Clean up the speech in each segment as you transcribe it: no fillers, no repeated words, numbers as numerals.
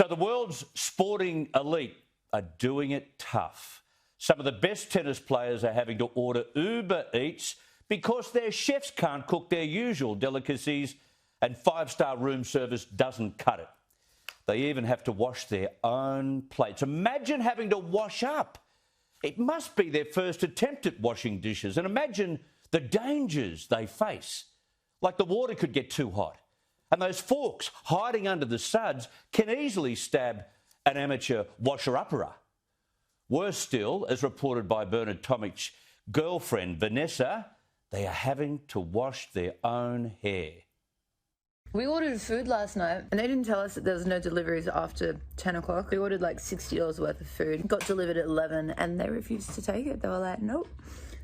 So the world's sporting elite are doing it tough. Some of the best tennis players are having to order Uber Eats because their chefs can't cook their usual delicacies and five-star room service doesn't cut it. They even have to wash their own plates. Imagine having to wash up. It must be their first attempt at washing dishes. And imagine the dangers they face. Like the water could get too hot. And those forks hiding under the suds can easily stab an amateur washer-upperer. Worse still, as reported by Bernard Tomic's girlfriend, Vanessa, they are having to wash their own hair. We ordered food last night and they didn't tell us that there was no deliveries after 10 o'clock. We ordered like $60 worth of food, got delivered at 11 and they refused to take it. They were like, nope.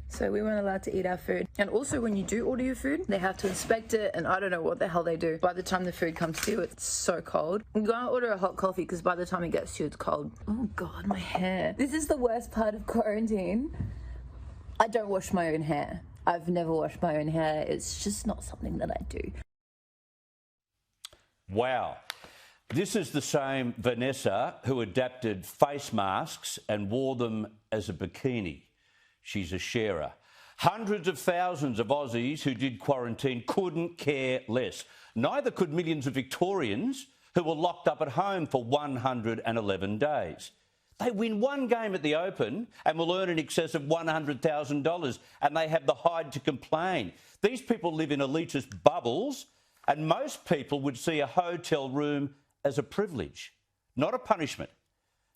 So we weren't allowed to eat our food. And also when you do order your food, they have to inspect it and I don't know what the hell they do. By the time the food comes to you, it's so cold. You gotta order a hot coffee because by the time it gets to you, it's cold. Oh God, my hair. This is the worst part of quarantine. I don't wash my own hair. I've never washed my own hair. It's just not something that I do. Wow. This is the same Vanessa who adapted face masks and wore them as a bikini. She's a sharer. Hundreds of thousands of Aussies who did quarantine couldn't care less. Neither could millions of Victorians who were locked up at home for 111 days. They win one game at the Open and will earn in excess of $100,000 and they have the hide to complain. These people live in elitist bubbles and most people would see a hotel room as a privilege, not a punishment.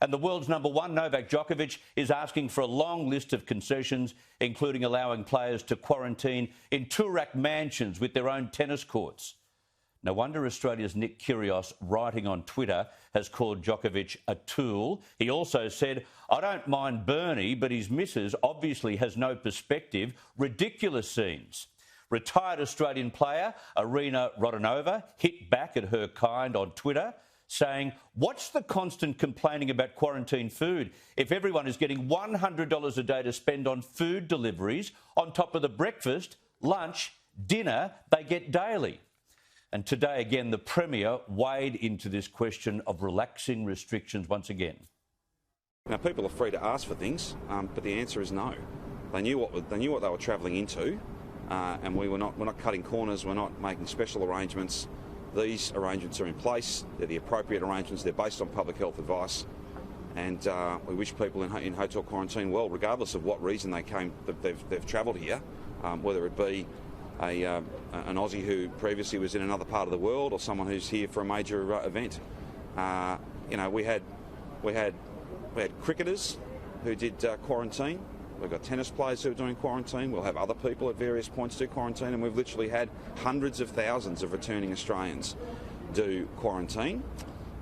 And the world's number one, Novak Djokovic, is asking for a long list of concessions, including allowing players to quarantine in Toorak mansions with their own tennis courts. No wonder Australia's Nick Kyrgios, writing on Twitter, has called Djokovic a tool. He also said, I don't mind Bernie, but his missus obviously has no perspective. Ridiculous scenes. Retired Australian player Arina Rodionova hit back at her kind on Twitter, saying, what's the constant complaining about quarantine food if everyone is getting $100 a day to spend on food deliveries on top of the breakfast, lunch, dinner they get daily? And today, again, the Premier weighed into this question of relaxing restrictions once again. Now, people are free to ask for things, but the answer is no. They knew what they were travelling into. And we're not cutting corners, we're not making special arrangements. These arrangements are in place, they're the appropriate arrangements, they're based on public health advice, and we wish people in hotel quarantine well, regardless of what reason they came, they've travelled here, whether it be an Aussie who previously was in another part of the world or someone who's here for a major event. You know, we had cricketers who did quarantine. We've got tennis players who are doing quarantine. We'll have other people at various points do quarantine. And we've literally had hundreds of thousands of returning Australians do quarantine.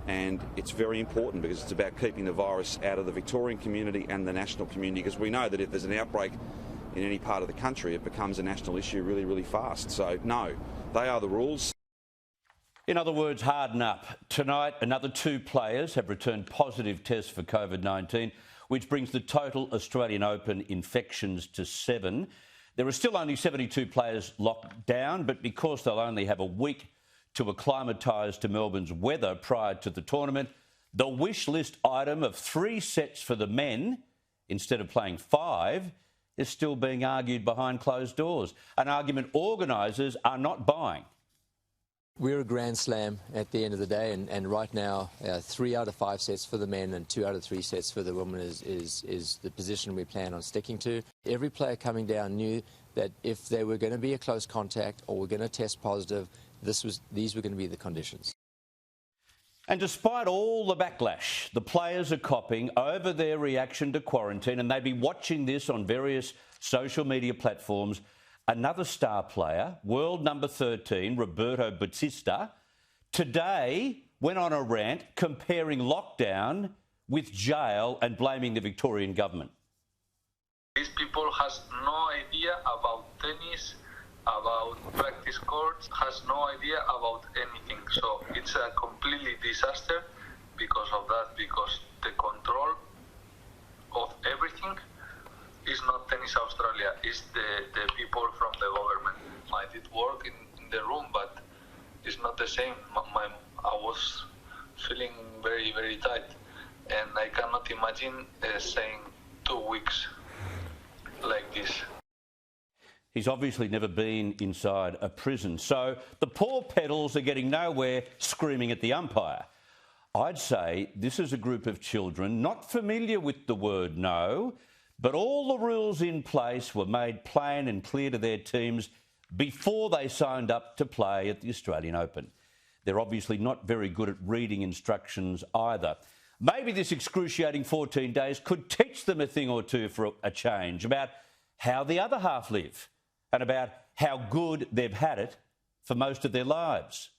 And it's very important because it's about keeping the virus out of the Victorian community and the national community, because we know that if there's an outbreak in any part of the country, it becomes a national issue really, really fast. So, no, they are the rules. In other words, harden up. Tonight, another 2 players have returned positive tests for COVID-19, which brings the total Australian Open infections to 7. There are still only 72 players locked down, but because they'll only have a week to acclimatise to Melbourne's weather prior to the tournament, the wish list item of 3 sets for the men, instead of playing 5, is still being argued behind closed doors, an argument organisers are not buying. We're a Grand Slam at the end of the day, and right now 3 out of 5 sets for the men and 2 out of 3 sets for the women is the position we plan on sticking to. Every player coming down knew that if they were going to be a close contact or were going to test positive, these were going to be the conditions. And despite all the backlash the players are copping over their reaction to quarantine, and they'd be watching this on various social media platforms, another star player, world number 13, Roberto Bautista, today went on a rant comparing lockdown with jail and blaming the Victorian government. These people has no idea about tennis, about practice courts, has no idea about anything. So it's a completely disaster because of that, because the control of everything is not Tennis Australia, it's the people from the government. I did work in the room, but it's not the same. I was feeling very, very tight. And I cannot imagine staying 2 weeks like this. He's obviously never been inside a prison. So the poor petals are getting nowhere screaming at the umpire. I'd say this is a group of children not familiar with the word no, but all the rules in place were made plain and clear to their teams before they signed up to play at the Australian Open. They're obviously not very good at reading instructions either. Maybe this excruciating 14 days could teach them a thing or two for a change about how the other half live and about how good they've had it for most of their lives.